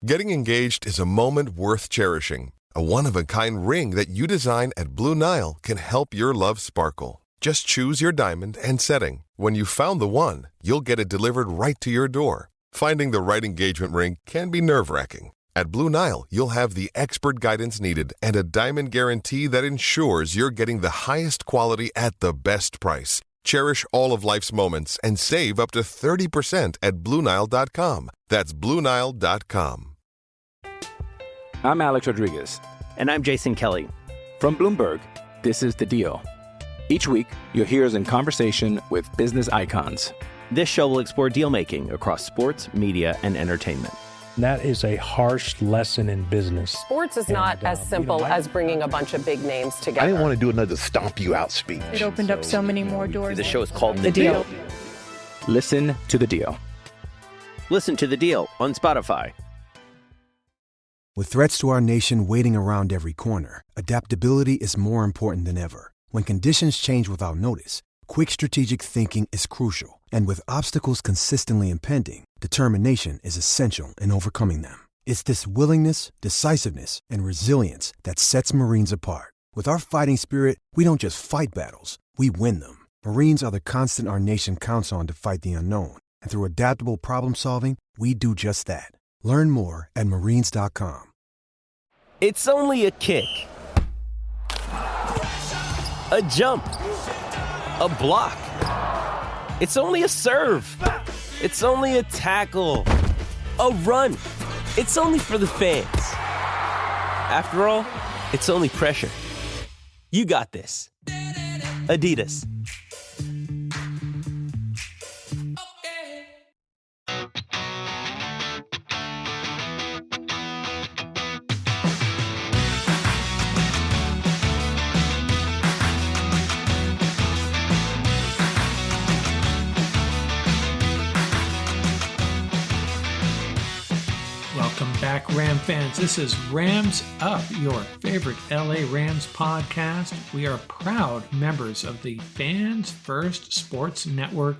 Getting engaged is a moment worth cherishing. A one-of-a-kind ring that you design at Blue Nile can help your love sparkle. Just choose your diamond and setting. When you've found the one, you'll get it delivered right to your door. Finding the right engagement ring can be nerve-wracking. At Blue Nile, you'll have the expert guidance needed and a diamond guarantee that ensures you're getting the highest quality at the best price. Cherish all of life's moments and save up to 30% at BlueNile.com. That's BlueNile.com. I'm Alex Rodriguez. And I'm Jason Kelly. From Bloomberg, this is The Deal. Each week, you'll hear us in conversation with business icons. This show will explore deal-making across sports, media, and entertainment. That is a harsh lesson in business. Sports is not as simple as bringing a bunch of big names together. I didn't want to do another stomp you out speech. It opened up so many more doors. The show is called The Deal. Listen to The Deal. Listen to The Deal on Spotify. With threats to our nation waiting around every corner, adaptability is more important than ever. When conditions change without notice, quick strategic thinking is crucial. And with obstacles consistently impending, determination is essential in overcoming them. It's this willingness, decisiveness, and resilience that sets Marines apart. With our fighting spirit, we don't just fight battles, we win them. Marines are the constant our nation counts on to fight the unknown. And through adaptable problem solving, we do just that. Learn more at marines.com. It's only a kick, a jump, a block. It's only a serve. It's only a tackle, a run. It's only for the fans. After all, it's only pressure. You got this. Adidas. Welcome back, Ram fans. This is Rams Up, your favorite LA Rams podcast. We are proud members of the Fans First Sports Network.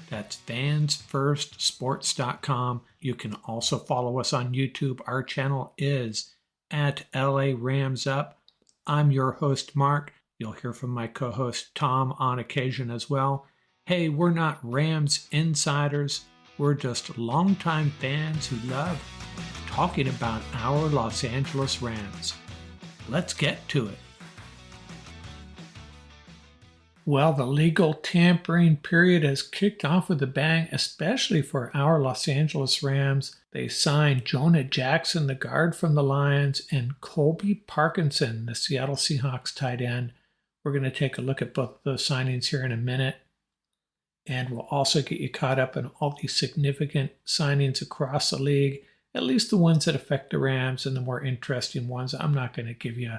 That's fansfirstsports.com. You can also follow us on YouTube. Our channel is at LA Rams Up. I'm your host, Mark. You'll hear from my co-host, Tom, on occasion as well. Hey, we're not Rams insiders. We're just longtime fans who love talking about our Los Angeles Rams. Let's get to it. Well, the legal tampering period has kicked off with a bang, especially for our Los Angeles Rams. They signed Jonah Jackson, the guard from the Lions, and Colby Parkinson, the Seattle Seahawks tight end. We're going to take a look at both of those signings here in a minute. And we'll also get you caught up in all the significant signings across the league, at least the ones that affect the Rams and the more interesting ones. I'm not going to give you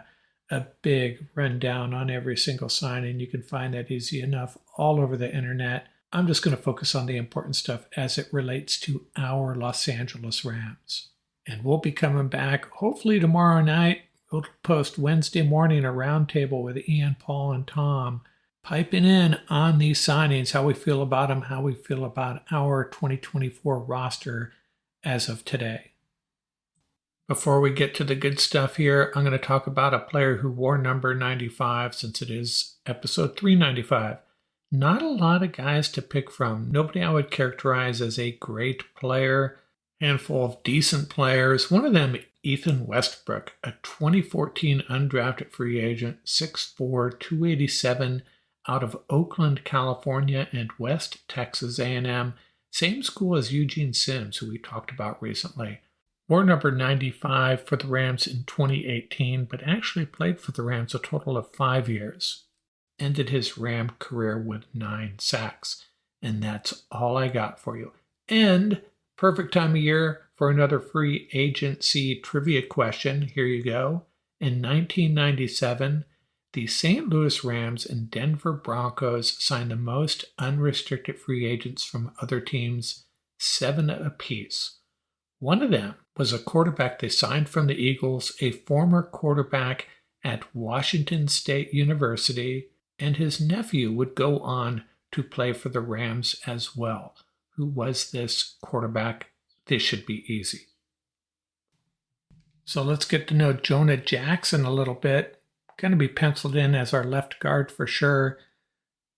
a big rundown on every single signing. You can find that easy enough all over the internet. I'm just going to focus on the important stuff as it relates to our Los Angeles Rams. And we'll be coming back hopefully tomorrow night. We'll post Wednesday morning a roundtable with Ian, Paul, and Tom, piping in on these signings, how we feel about them, how we feel about our 2024 roster as of today. Before we get to the good stuff here, I'm going to talk about a player who wore number 95 since it is episode 395. Not a lot of guys to pick from. Nobody I would characterize as a great player. Handful of decent players. One of them, Ethan Westbrook, a 2014 undrafted free agent, 6'4", 287, out of Oakland, California, and West Texas A&M. Same school as Eugene Sims, who we talked about recently. Wore number 95 for the Rams in 2018, but actually played for the Rams a total of 5 years. Ended his Ram career with 9 sacks. And that's all I got for you. And perfect time of year for another free agency trivia question. Here you go. In 1997, the St. Louis Rams and Denver Broncos signed the most unrestricted free agents from other teams, 7 apiece. One of them was a quarterback they signed from the Eagles, a former quarterback at Washington State University, and his nephew would go on to play for the Rams as well. Who was this quarterback? This should be easy. So let's get to know Jonah Jackson a little bit. Going to be penciled in as our left guard for sure.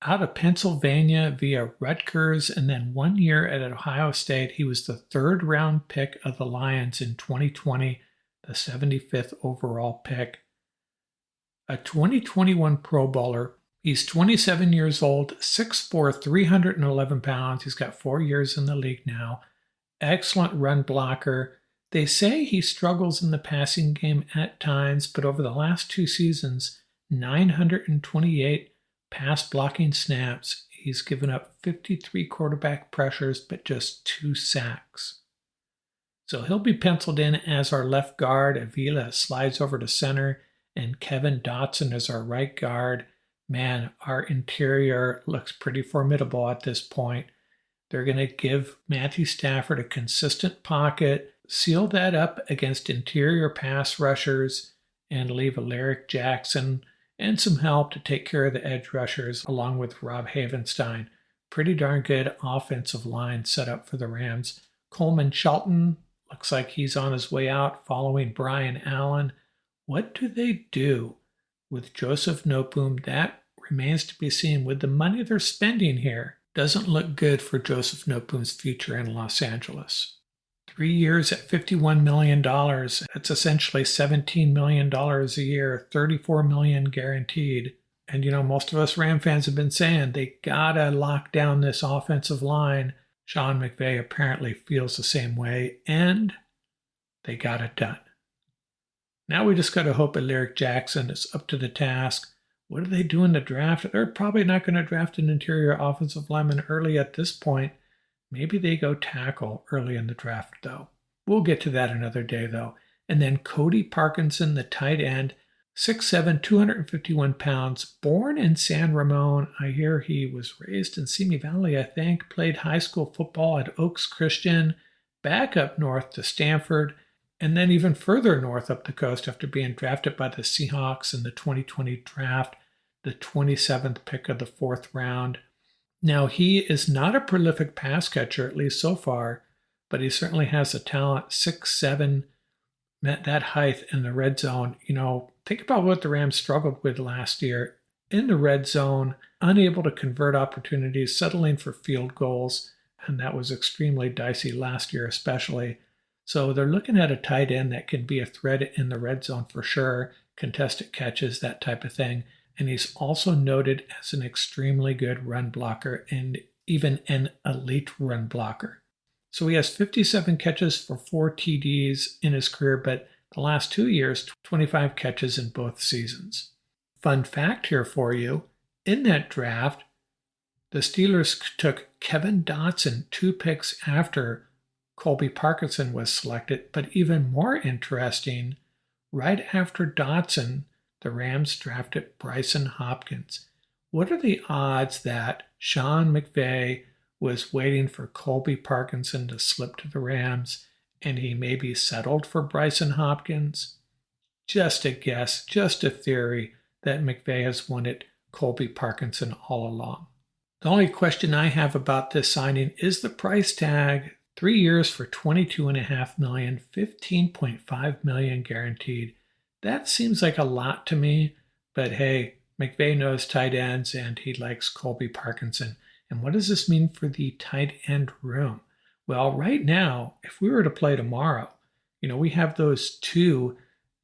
Out of Pennsylvania via Rutgers and then 1 year at Ohio State, he was the 3rd round pick of the Lions in 2020, the 75th overall pick. A 2021 Pro Bowler. He's 27 years old, 6'4", 311 pounds. He's got 4 years in the league now. Excellent run blocker. They say he struggles in the passing game at times, but over the last 2 seasons, 928 pass blocking snaps. He's given up 53 quarterback pressures, but just 2 sacks. So he'll be penciled in as our left guard. Avila slides over to center, and Kevin Dotson is our right guard. Man, our interior looks pretty formidable at this point. They're going to give Matthew Stafford a consistent pocket, seal that up against interior pass rushers, and leave Alaric Jackson and some help to take care of the edge rushers along with Rob Havenstein. Pretty darn good offensive line set up for the Rams. Coleman Shelton looks like he's on his way out following Brian Allen. What do they do with Joseph Noteboom? That remains to be seen. With the money they're spending here, doesn't look good for Joseph Noteboom's future in Los Angeles. 3 years at $51 million. That's essentially $17 million a year, $34 million guaranteed. And most of us Ram fans have been saying they gotta lock down this offensive line. Sean McVay apparently feels the same way, and they got it done. Now we just gotta hope Alaric Jackson is up to the task. What do they do in the draft? They're probably not going to draft an interior offensive lineman early at this point. Maybe they go tackle early in the draft, though. We'll get to that another day, though. And then Colby Parkinson, the tight end, 6'7", 251 pounds, born in San Ramon. I hear he was raised in Simi Valley, I think, played high school football at Oaks Christian, back up north to Stanford, and then even further north up the coast after being drafted by the Seahawks in the 2020 draft, the 27th pick of the 4th round. Now, he is not a prolific pass catcher, at least so far, but he certainly has the talent. 6'7", met that height in the red zone. Think about what the Rams struggled with last year. In the red zone, unable to convert opportunities, settling for field goals, and that was extremely dicey last year especially. So they're looking at a tight end that can be a threat in the red zone for sure, contested catches, that type of thing. And he's also noted as an extremely good run blocker and even an elite run blocker. So he has 57 catches for 4 TDs in his career, but the last 2 years, 25 catches in both seasons. Fun fact here for you, in that draft, the Steelers took Kevin Dotson 2 picks after Colby Parkinson was selected, but even more interesting, right after Dotson, the Rams drafted Bryson Hopkins. What are the odds that Sean McVay was waiting for Colby Parkinson to slip to the Rams and he maybe settled for Bryson Hopkins? Just a guess, just a theory that McVay has wanted Colby Parkinson all along. The only question I have about this signing is the price tag. 3 years for $22.5 million, $15.5 million guaranteed. That seems like a lot to me, but hey, McVay knows tight ends and he likes Colby Parkinson. And what does this mean for the tight end room? Well, right now, if we were to play tomorrow, we have those 2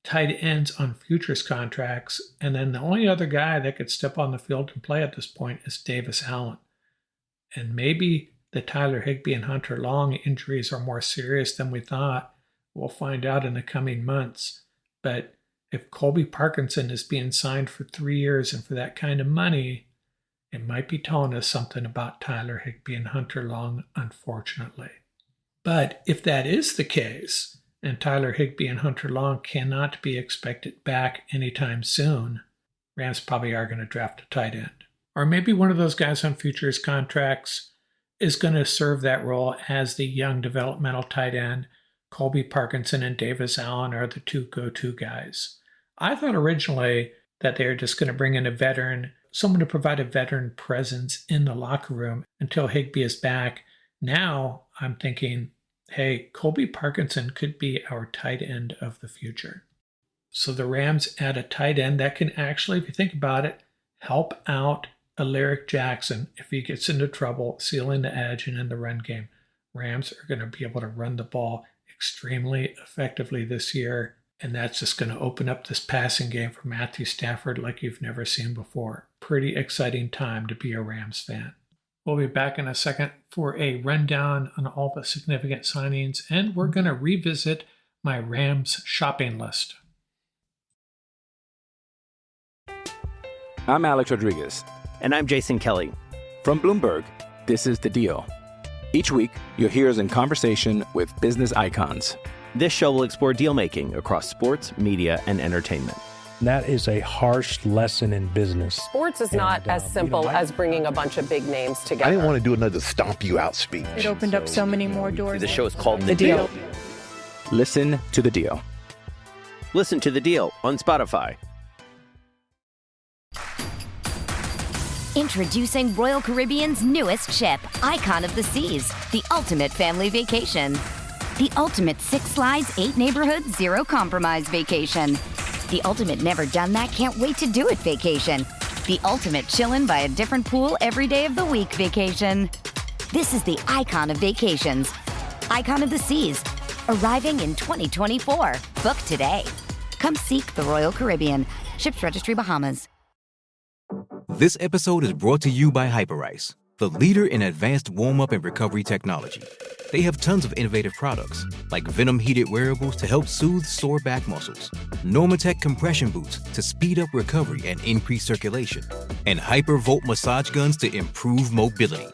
tight ends on futures contracts, and then the only other guy that could step on the field and play at this point is Davis Allen. And maybe the Tyler Higbee and Hunter Long injuries are more serious than we thought. We'll find out in the coming months. But if Colby Parkinson is being signed for 3 years and for that kind of money, it might be telling us something about Tyler Higbee and Hunter Long, unfortunately. But if that is the case, and Tyler Higbee and Hunter Long cannot be expected back anytime soon, Rams probably are going to draft a tight end. Or maybe one of those guys on futures contracts is going to serve that role as the young developmental tight end. Colby Parkinson and Davis Allen are the 2 go-to guys. I thought originally that they were just going to bring in a veteran, someone to provide a veteran presence in the locker room until Higbee is back. Now I'm thinking hey, Colby Parkinson could be our tight end of the future. So the Rams add a tight end that can actually, if you think about it, help out Alaric Jackson if he gets into trouble, sealing the edge and in the run game. Rams are going to be able to run the ball extremely effectively this year, and that's just going to open up this passing game for Matthew Stafford like you've never seen before. Pretty exciting time to be a Rams fan. We'll be back in a second for a rundown on all the significant signings, and we're going to revisit my Rams shopping list. I'm Alex Rodriguez. And I'm Jason Kelly. From Bloomberg, this is The Deal. Each week, you'll hear us in conversation with business icons. This show will explore deal-making across sports, media, and entertainment. That is a harsh lesson in business. Sports is not as simple as bringing a bunch of big names together. I didn't want to do another stomp you out speech. It opened up so many more doors. The show is called The Deal. Listen to The Deal. Listen to The Deal on Spotify. Introducing Royal Caribbean's newest ship, Icon of the Seas, the ultimate family vacation. The ultimate 6 slides, 8 neighborhoods, 0 compromise vacation. The ultimate never done that, can't wait to do it vacation. The ultimate chillin' by a different pool every day of the week vacation. This is the Icon of vacations. Icon of the Seas, arriving in 2024. Book today. Come seek the Royal Caribbean. Ships Registry, Bahamas. This episode is brought to you by Hyperice, the leader in advanced warm-up and recovery technology. They have tons of innovative products, like Venom-heated wearables to help soothe sore back muscles, Normatec compression boots to speed up recovery and increase circulation, and Hypervolt massage guns to improve mobility.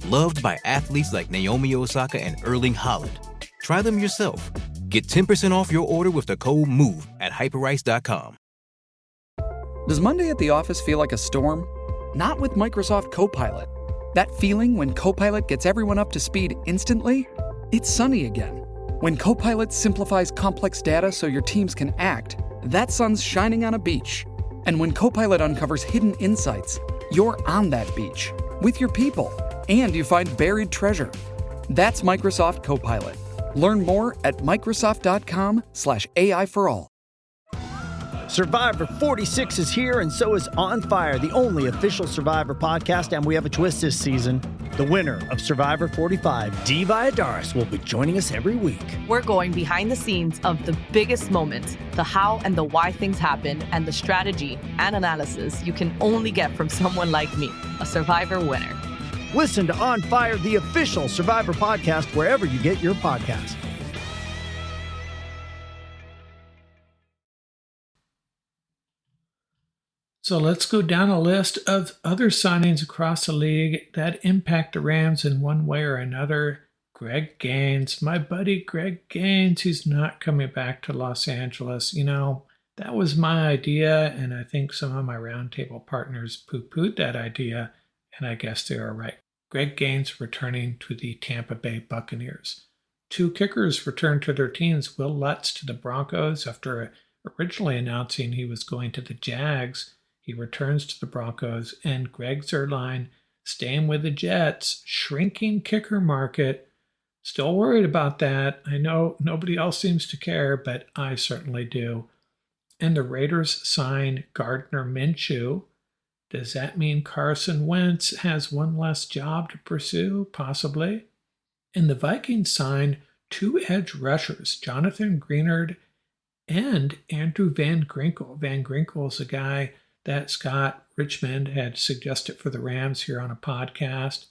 Loved by athletes like Naomi Osaka and Erling Haaland. Try them yourself. Get 10% off your order with the code MOVE at hyperice.com. Does Monday at the office feel like a storm? Not with Microsoft Copilot. That feeling when Copilot gets everyone up to speed instantly? It's sunny again. When Copilot simplifies complex data so your teams can act, that sun's shining on a beach. And when Copilot uncovers hidden insights, you're on that beach with your people, and you find buried treasure. That's Microsoft Copilot. Learn more at Microsoft.com/AI for all. Survivor 46 is here, and so is On Fire, the only official Survivor podcast, and we have a twist this season. The winner of Survivor 45, Dee Valladares, will be joining us every week. We're going behind the scenes of the biggest moments, the how and the why things happen, and the strategy and analysis you can only get from someone like me, a Survivor winner. Listen to On Fire, the official Survivor podcast, wherever you get your podcasts. So let's go down a list of other signings across the league that impact the Rams in one way or another. Greg Gaines, my buddy Greg Gaines, he's not coming back to Los Angeles. You know, that was my idea, and I think some of my roundtable partners poo-pooed that idea, and I guess they are right. Greg Gaines returning to the Tampa Bay Buccaneers. 2 kickers returned to their teams. Will Lutz to the Broncos after originally announcing he was going to the Jags. He returns to the Broncos, and Greg Zuerlein staying with the Jets. Shrinking kicker market. Still worried about that. I know nobody else seems to care, but I certainly do. And the Raiders signed Gardner Minshew. Does that mean Carson Wentz has one less job to pursue? Possibly. And the Vikings signed 2 edge rushers, Jonathan Greenard and Andrew Van Ginkel. Van Ginkel is a guy that Scott Richmond had suggested for the Rams here on a podcast.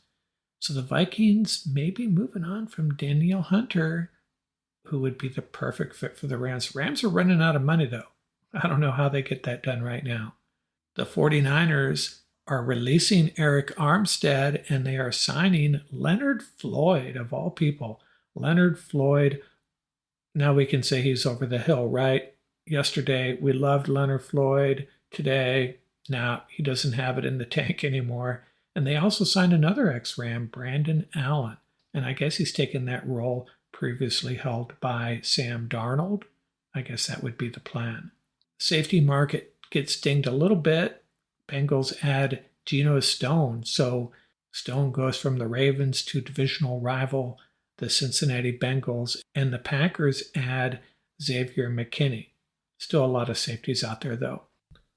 So the Vikings may be moving on from Danielle Hunter, who would be the perfect fit for the Rams. Rams are running out of money, though. I don't know how they get that done right now. The 49ers are releasing Eric Armstead, and they are signing Leonard Floyd, of all people. Leonard Floyd, now we can say he's over the hill, right? Yesterday, we loved Leonard Floyd. Today, now he doesn't have it in the tank anymore. And they also signed another ex-Ram, Brandon Allen. And I guess he's taken that role previously held by Sam Darnold. I guess that would be the plan. Safety market gets dinged a little bit. Bengals add Geno Stone. So Stone goes from the Ravens to divisional rival the Cincinnati Bengals, and the Packers add Xavier McKinney. Still a lot of safeties out there, though.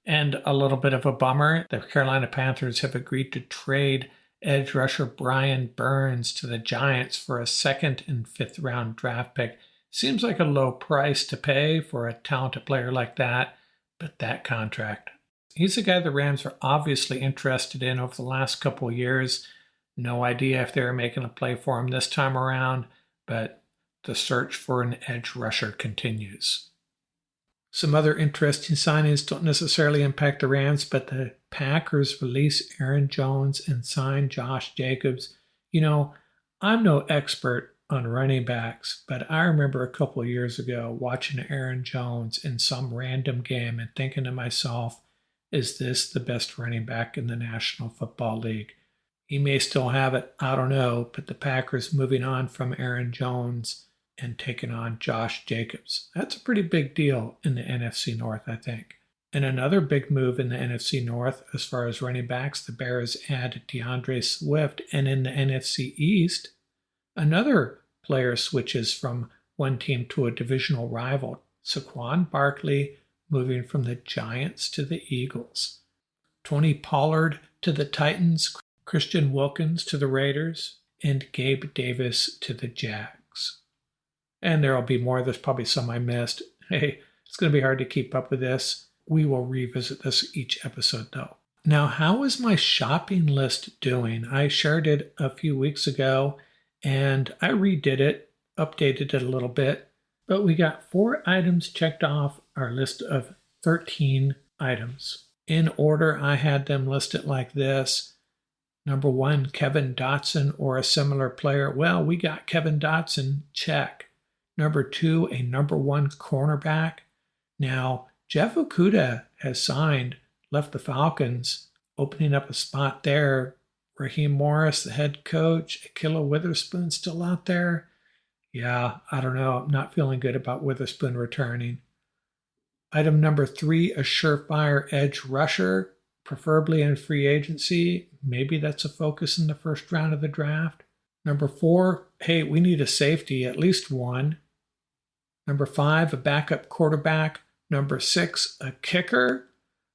And a little bit of a bummer, the Carolina Panthers have agreed to trade edge rusher Brian Burns to the Giants for a 2nd and 5th round draft pick. Seems like a low price to pay for a talented player like that, but that contract. He's a guy the Rams are obviously interested in over the last couple of years. No idea if they were making a play for him this time around, but the search for an edge rusher continues. Some other interesting signings don't necessarily impact the Rams, but the Packers release Aaron Jones and sign Josh Jacobs. You know, I'm no expert on running backs, but I remember a couple of years ago watching Aaron Jones in some random game and thinking to myself, is this the best running back in the National Football League? He may still have it, I don't know, but the Packers moving on from Aaron Jones and taking on Josh Jacobs. That's a pretty big deal in the NFC North, I think. And another big move in the NFC North as far as running backs, the Bears add DeAndre Swift. And in the NFC East, another player switches from one team to a divisional rival. Saquon Barkley moving from the Giants to the Eagles. Tony Pollard to the Titans, Christian Wilkins to the Raiders, and Gabe Davis to the Jags. And there will be more. There's probably some I missed. Hey, it's going to be hard to keep up with this. We will revisit this each episode, though. Now, how is my shopping list doing? I shared it a few weeks ago, and I redid it, updated it a little bit. But we got 4 items checked off our list of 13 items. In order, I had them listed like this. Number 1, Kevin Dotson or a similar player. Well, we got Kevin Dotson, check. Number 2, a number 1 cornerback. Now, Jeff Okudah has signed, left the Falcons, opening up a spot there. Raheem Morris, the head coach. Ahkello Witherspoon still out there. Yeah, I don't know. I'm not feeling good about Witherspoon returning. Item number 3, a surefire edge rusher, preferably in free agency. Maybe that's a focus in the first round of the draft. Number 4, hey, we need a safety, at least one. Number 5, a backup quarterback. Number 6, a kicker.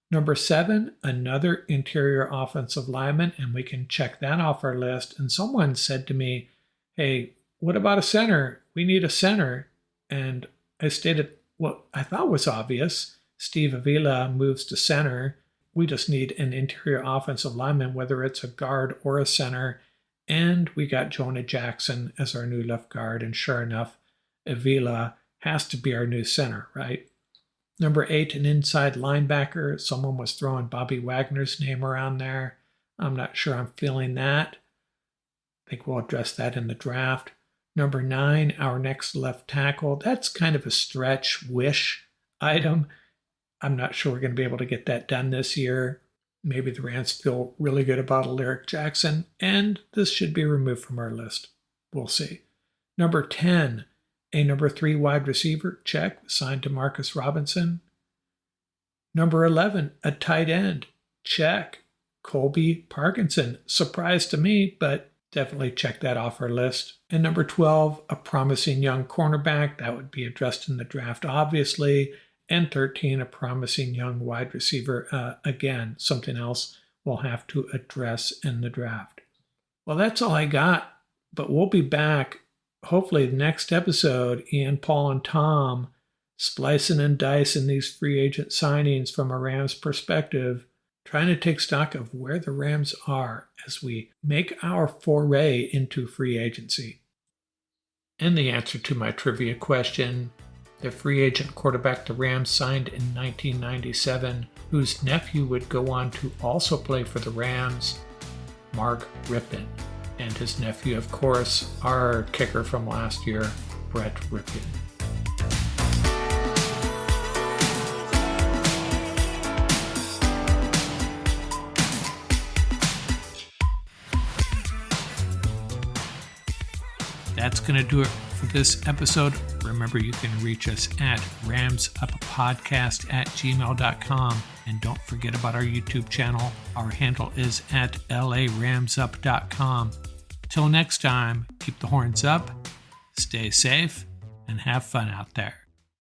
Number 7, another interior offensive lineman, and we can check that off our list. And someone said to me, hey, what about a center? We need a center. And I stated what I thought was obvious. Steve Avila moves to center. We just need an interior offensive lineman, whether it's a guard or a center. And we got Jonah Jackson as our new left guard. And sure enough, Avila has to be our new center, right? Number 8, an inside linebacker. Someone was throwing Bobby Wagner's name around there. I'm not sure I'm feeling that. I think we'll address that in the draft. Number 9, our next left tackle. That's kind of a stretch wish item. I'm not sure we're going to be able to get that done this year. Maybe the Rams feel really good about Alaric Jackson, and this should be removed from our list. We'll see. Number 10, a number 3 wide receiver, check, signed to Marcus Robinson. Number 11, a tight end, check, Colby Parkinson. Surprise to me, but definitely check that off our list. And number 12, a promising young cornerback. That would be addressed in the draft, obviously. And 13, a promising young wide receiver. Again, something else we'll have to address in the draft. Well, that's all I got, but we'll be back. Hopefully the next episode, Ian, Paul, and Tom splicing and dicing these free agent signings from a Rams perspective, trying to take stock of where the Rams are as we make our foray into free agency. And the answer to my trivia question, the free agent quarterback the Rams signed in 1997, whose nephew would go on to also play for the Rams, Mark Rypien. And his nephew, of course, our kicker from last year, Brett Rypien. That's going to do it for this episode. Remember, you can reach us at ramsuppodcast@gmail.com. And don't forget about our YouTube channel. Our handle is at LARamsup.com. Till next time, keep the horns up, stay safe, and have fun out there.